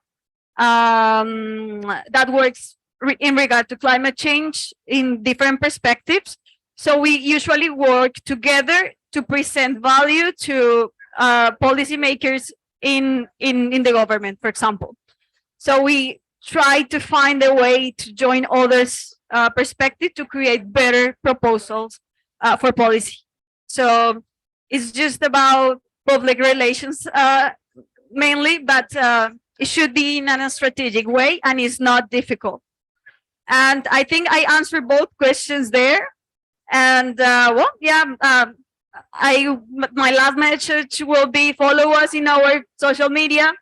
that works in regard to climate change in different perspectives. So we usually work together to present value to policymakers in the government, for example. So we try to find a way to join others perspective to create better proposals for policy. So it's just about public relations mainly, but it should be in a strategic way, and it's not difficult. And I think I answered both questions there. And well, yeah, my last message will be follow us in our social media,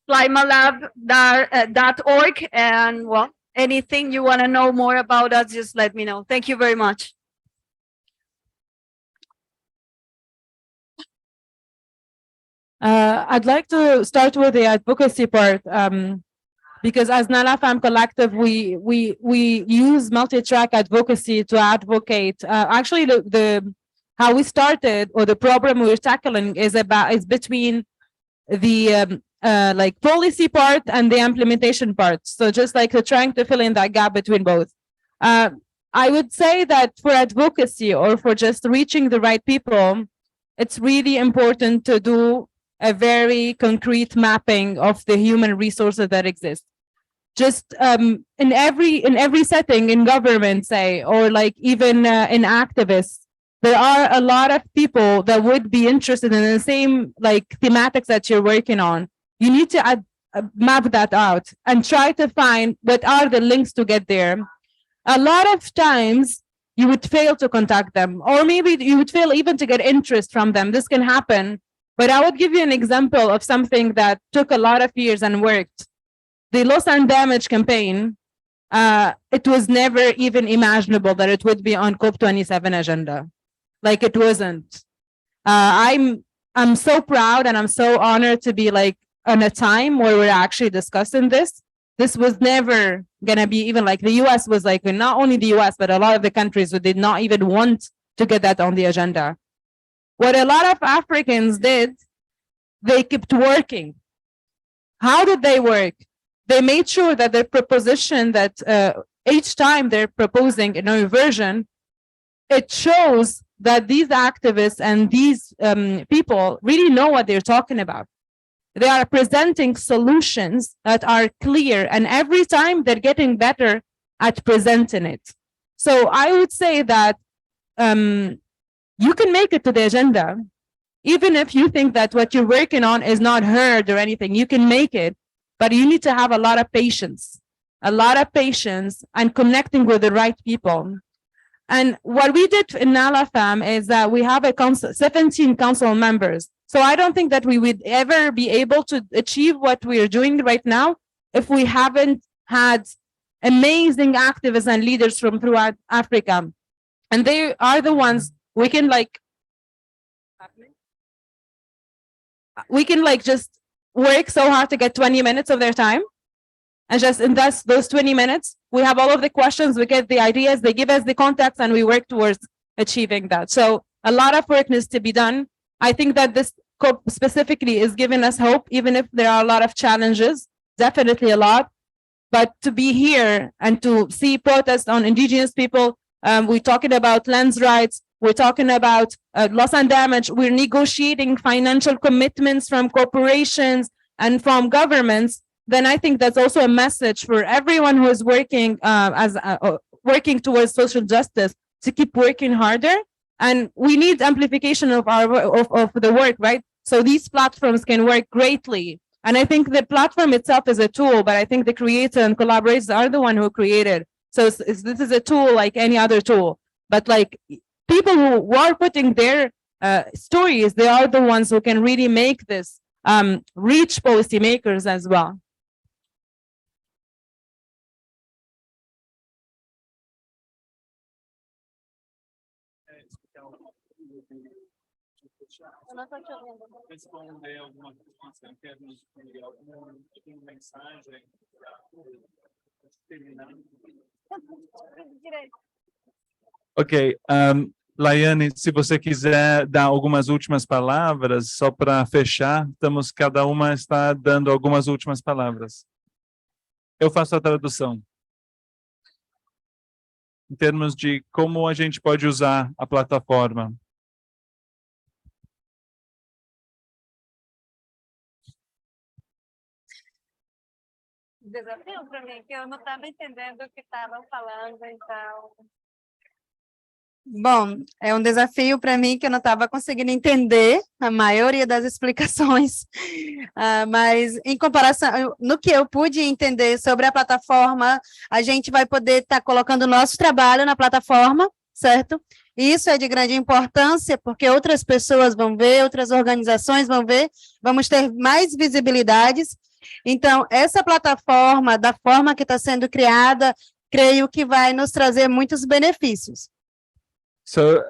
CLIMALAB.org, and well, anything you want to know more about us, just let me know. Thank you very much. I'd like to start with the advocacy part, because as NALAFAM Collective, we use multi-track advocacy to advocate. Actually, the how we started, or the problem we're tackling, is between the like policy part and the implementation part. So just like trying to fill in that gap between both. I would say that for advocacy, or for just reaching the right people, it's really important to do a very concrete mapping of the human resources that exist. Just in every setting, in government, say, or like even in activists, there are a lot of people that would be interested in the same like thematics that you're working on. You need to map that out and try to find what are the links to get there. A lot of times you would fail to contact them, or maybe you would fail even to get interest from them. This can happen. But I would give you an example of something that took a lot of years and worked. The loss and damage campaign, it was never even imaginable that it would be on COP27 agenda. Like, it wasn't. I'm so proud and I'm so honored to be like on a time where we're actually discussing this. This was never gonna be even like, the US was like, not only the US, but a lot of the countries who did not even want to get that on the agenda. What a lot of Africans did, they kept working. How did they work? They made sure that their proposition, that each time they're proposing a new version, it shows that these activists and these people really know what they're talking about. They are presenting solutions that are clear, and every time they're getting better at presenting it. So I would say that you can make it to the agenda, even if you think that what you're working on is not heard or anything. You can make it, but you need to have a lot of patience and connecting with the right people. And what we did in NALAFAM is that we have a council, 17 council members. So I don't think that we would ever be able to achieve what we are doing right now if we haven't had amazing activists and leaders from throughout Africa. And they are the ones we can just work so hard to get 20 minutes of their time and just invest those 20 minutes. We have all of the questions, we get the ideas, they give us the contacts, and we work towards achieving that. So a lot of work needs to be done. I think that this COP specifically is giving us hope, even if there are a lot of challenges, definitely a lot. But to be here and to see protests on indigenous people, we're talking about lands rights, we're talking about loss and damage, we're negotiating financial commitments from corporations and from governments, then I think that's also a message for everyone who is working working towards social justice to keep working harder. And we need amplification of the work, right? So these platforms can work greatly. And I think the platform itself is a tool, but I think the creator and collaborators are the one who created. So this is a tool like any other tool. But like people who are putting their stories, they are the ones who can really make this reach policymakers as well. Responder alguma coisa em termos de alguma mensagem Ok, Laiane, se você quiser dar algumas últimas palavras, só para fechar, cada uma está dando algumas últimas palavras. Eu faço a tradução. Em termos de como a gente pode usar a plataforma. desafio para mim, que eu não estava entendendo o que estavam falando, então. Bom, é um desafio para mim que eu não estava conseguindo entender a maioria das explicações, mas em comparação, no que eu pude entender sobre a plataforma, a gente vai poder estar colocando o nosso trabalho na plataforma, certo? Isso é de grande importância, porque outras pessoas vão ver, outras organizações vão ver, vamos ter mais visibilidades. Então, essa plataforma, da forma que está sendo criada, creio que vai nos trazer muitos benefícios. So,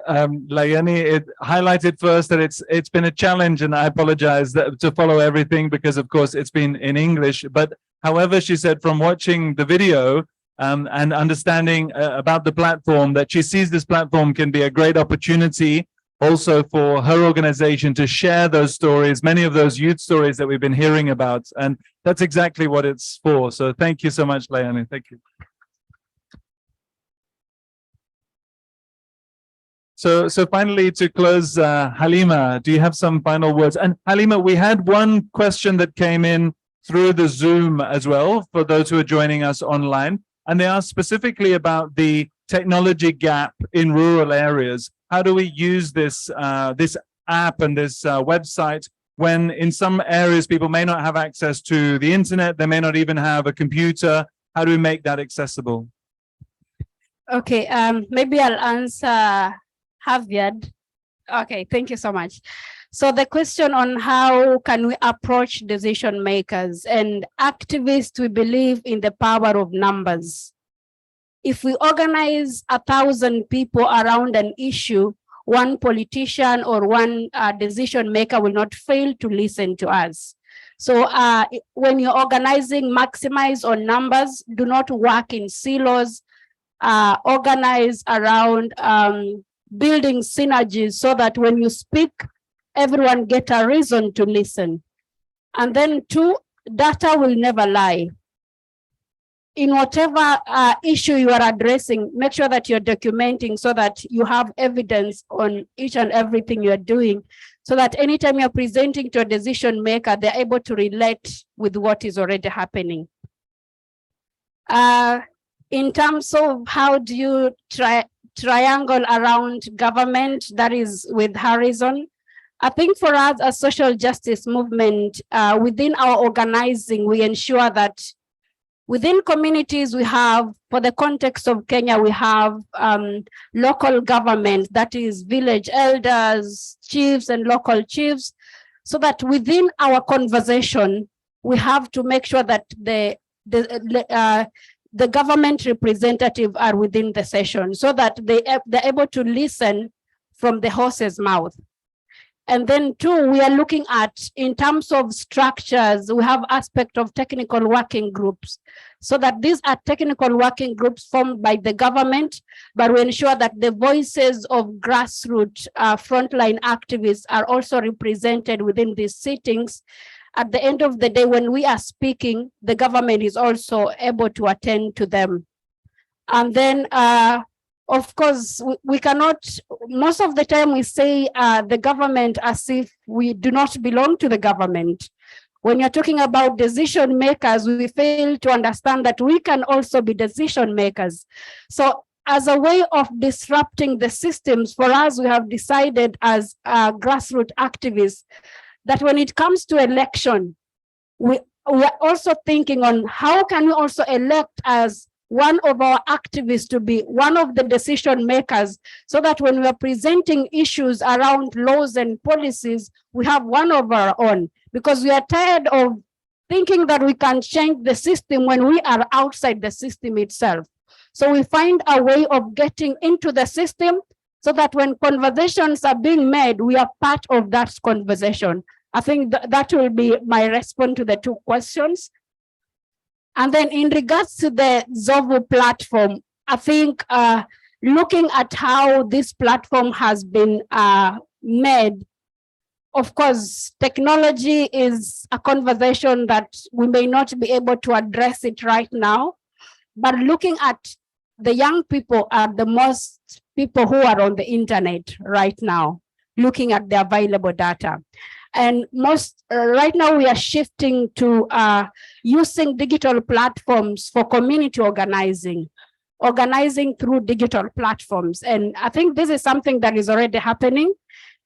Laiane, it highlighted first that it's been a challenge, and I apologize to follow everything because, of course, it's been in English. But however, she said from watching the video and understanding about the platform, that she sees this platform can be a great opportunity also for her organization to share those stories, many of those youth stories that we've been hearing about. And that's exactly what it's for. So thank you so much, Laiane. Thank you. So finally, to close, Hallima, do you have some final words? And Hallima, we had one question that came in through the Zoom as well, for those who are joining us online. And they asked specifically about the technology gap in rural areas. How do we use this, this app and this website when in some areas people may not have access to the internet, they may not even have a computer? How do we make that accessible? Okay, maybe I'll answer Javier. Okay, thank you so much. So the question on how can we approach decision makers and activists, we believe in the power of numbers. If we organize 1,000 people around an issue, one politician or one decision maker will not fail to listen to us. So when you're organizing, maximize on numbers, do not work in silos, organize around building synergies so that when you speak, everyone get a reason to listen. And then two, data will never lie. In whatever issue you are addressing, make sure that you're documenting so that you have evidence on each and everything you're doing, so that anytime you're presenting to a decision maker, they're able to relate with what is already happening. In terms of how do you triangle around government, that is with Horizon, I think for us as social justice movement, within our organizing, we ensure that within communities we have, for the context of Kenya, we have local government, that is village elders, chiefs and local chiefs, so that within our conversation, we have to make sure that the government representatives are within the session so that they're able to listen from the horse's mouth. And then two, we are looking at, in terms of structures, we have aspect of technical working groups, so that these are technical working groups formed by the government, but we ensure that the voices of grassroots frontline activists are also represented within these sittings. At the end of the day, when we are speaking, the government is also able to attend to them. And then, of course, we cannot, most of the time we say the government as if we do not belong to the government. When you're talking about decision makers, we fail to understand that we can also be decision makers. So as a way of disrupting the systems, for us, we have decided as grassroots activists that when it comes to election, we are also thinking on how can we also elect as one of our activists to be one of the decision makers, so that when we are presenting issues around laws and policies, we have one of our own, because we are tired of thinking that we can change the system when we are outside the system itself. So we find a way of getting into the system so that when conversations are being made, we are part of that conversation. I think that will be my response to the two questions. And then in regards to the Zovu platform, I think looking at how this platform has been made, of course, technology is a conversation that we may not be able to address it right now, but looking at the young people are the most people who are on the internet right now, looking at the available data. And right now we are shifting to using digital platforms for community organizing through digital platforms. And I think this is something that is already happening.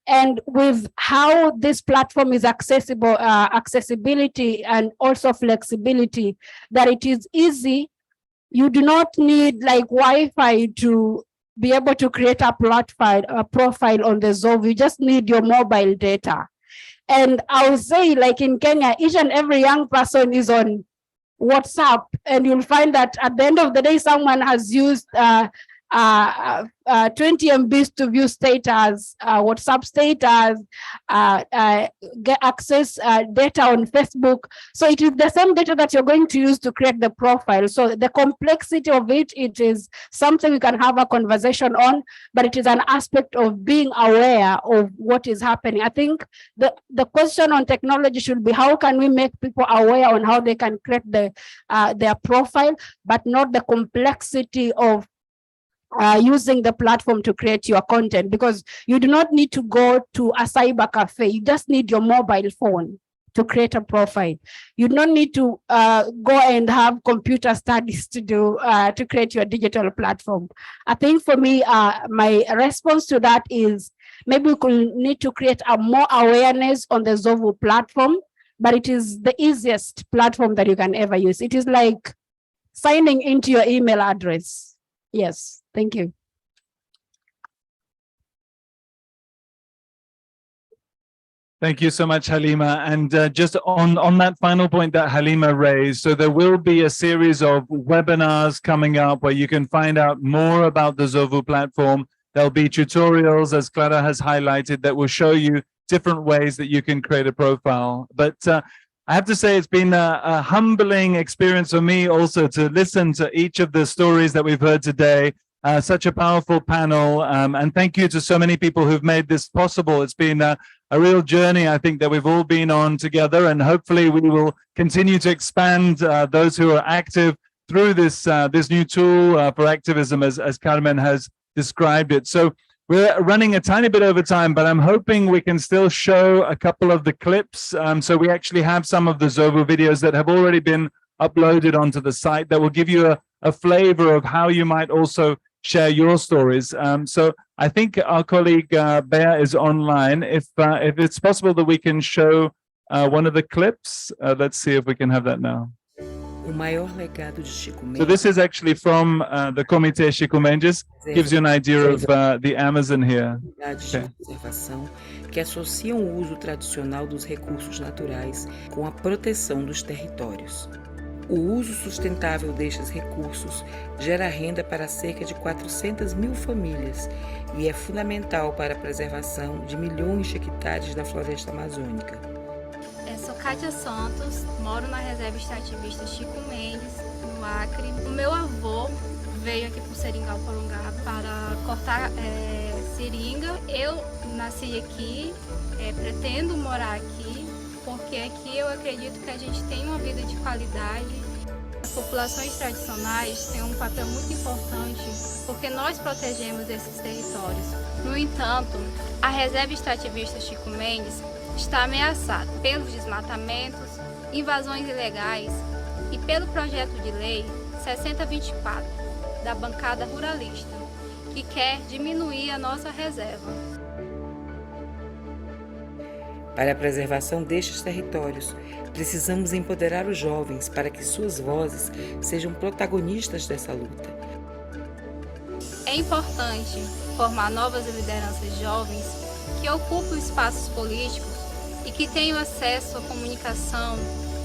And with how this platform is accessible, accessibility and also flexibility, that it is easy. You do not need like Wi-Fi to be able to create a profile on the Zovu. You just need your mobile data. And I would say, like in Kenya, each and every young person is on WhatsApp, and you'll find that at the end of the day, someone has used 20 MBs to view status, WhatsApp status, get access data on Facebook. So it is the same data that you're going to use to create the profile. So the complexity of it is something we can have a conversation on, but it is an aspect of being aware of what is happening. I think the question on technology should be, how can we make people aware on how they can create their profile, but not the complexity of using the platform to create your content, because you do not need to go to a cyber cafe. You just need your mobile phone to create a profile. You don't need to go and have computer studies to do to create your digital platform. I think for me, my response to that is maybe we could need to create a more awareness on the Zovu platform, but it is the easiest platform that you can ever use. It is like signing into your email address. Yes, thank you. Thank you so much, Hallima. And just on that final point that Hallima raised, so there will be a series of webinars coming up where you can find out more about the Zovu platform. There'll be tutorials, as Clara has highlighted, that will show you different ways that you can create a profile. But I have to say it's been a humbling experience for me also to listen to each of the stories that we've heard today. Such a powerful panel, and thank you to so many people who've made this possible. It's been a real journey, I think, that we've all been on together, and hopefully we will continue to expand those who are active through this new tool for activism, as Carmen has described it. So we're running a tiny bit over time, but I'm hoping we can still show a couple of the clips. So we actually have some of the Zovu videos that have already been uploaded onto the site that will give you a flavor of how you might also share your stories. So I think our colleague Bea is online. If it's possible that we can show one of the clips, let's see if we can have that now. So this is actually from the Comitê Chico Mendes, gives you an idea of the Amazon here. Okay. Que associam o uso tradicional dos recursos naturais com a proteção dos territórios. O uso sustentável destes recursos gera renda para cerca de 400 mil famílias e é fundamental para a preservação de milhões de hectares da floresta amazônica. Sou Laiane Santos, moro na reserva extrativista Chico Mendes, no Acre. O meu avô veio aqui para o Seringal Prolongado para cortar seringa. Eu nasci aqui, pretendo morar aqui, porque aqui eu acredito que a gente tem uma vida de qualidade. As populações tradicionais têm um papel muito importante, porque nós protegemos esses territórios. No entanto, a reserva extrativista Chico Mendes está ameaçada pelos desmatamentos, invasões ilegais e pelo projeto de lei 6024 da bancada ruralista, que quer diminuir a nossa reserva. Para a preservação destes territórios, precisamos empoderar os jovens para que suas vozes sejam protagonistas dessa luta. É importante formar novas lideranças jovens que ocupem espaços políticos e que tenham acesso à comunicação,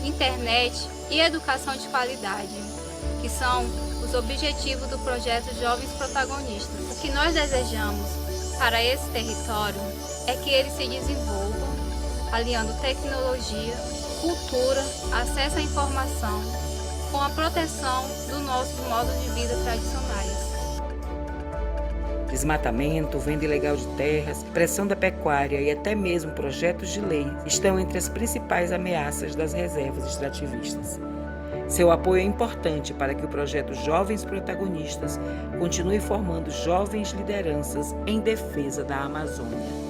internet e educação de qualidade, que são os objetivos do projeto Jovens Protagonistas. O que nós desejamos para esse território é que ele se desenvolva, aliando tecnologia, cultura, acesso à informação, com a proteção dos nossos modos de vida tradicionais. Desmatamento, venda ilegal de terras, pressão da pecuária e até mesmo projetos de lei estão entre as principais ameaças das reservas extrativistas. Seu apoio é importante para que o projeto Jovens Protagonistas continue formando jovens lideranças em defesa da Amazônia.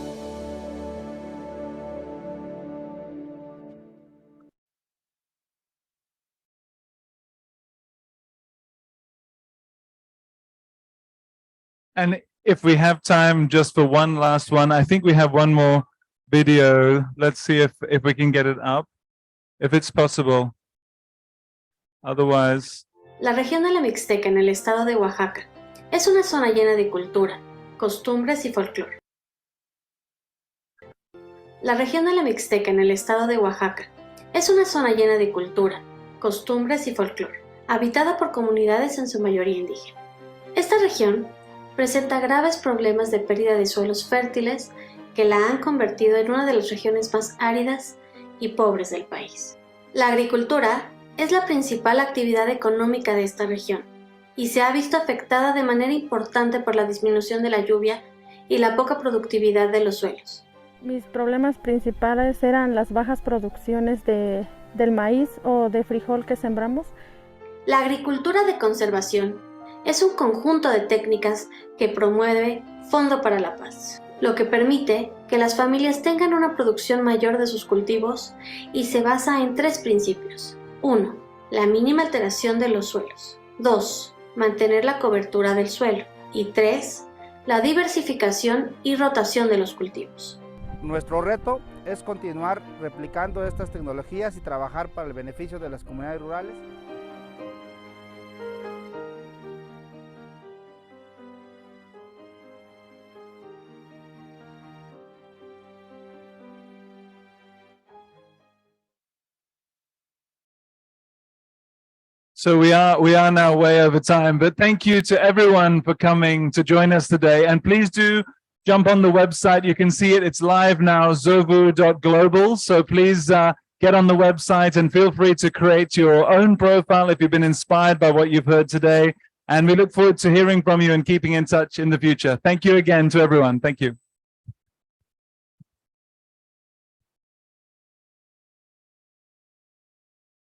And if we have time just for one last one, I think we have one more video. Let's see if we can get it up, if it's possible. Otherwise. La región de la Mixteca en el estado de Oaxaca es una zona llena de cultura, costumbres y folclore. La región de la Mixteca en el estado de Oaxaca es una zona llena de cultura, costumbres y folclore, habitada por comunidades en su mayoría indígena. Esta región presenta graves problemas de pérdida de suelos fértiles que la han convertido en una de las regiones más áridas y pobres del país. La agricultura es la principal actividad económica de esta región y se ha visto afectada de manera importante por la disminución de la lluvia y la poca productividad de los suelos. Mis problemas principales eran las bajas producciones del maíz o de frijol que sembramos. La agricultura de conservación es un conjunto de técnicas que promueve Fondo para la Paz, lo que permite que las familias tengan una producción mayor de sus cultivos y se basa en 3 principios. 1. La mínima alteración de los suelos. 2. Mantener la cobertura del suelo. Y 3. La diversificación y rotación de los cultivos. Nuestro reto es continuar replicando estas tecnologías y trabajar para el beneficio de las comunidades rurales. So we are now way over time, but thank you to everyone for coming to join us today. And please do jump on the website. You can see it. It's live now, zovu.global. So please get on the website and feel free to create your own profile if you've been inspired by what you've heard today. And we look forward to hearing from you and keeping in touch in the future. Thank you again to everyone. Thank you.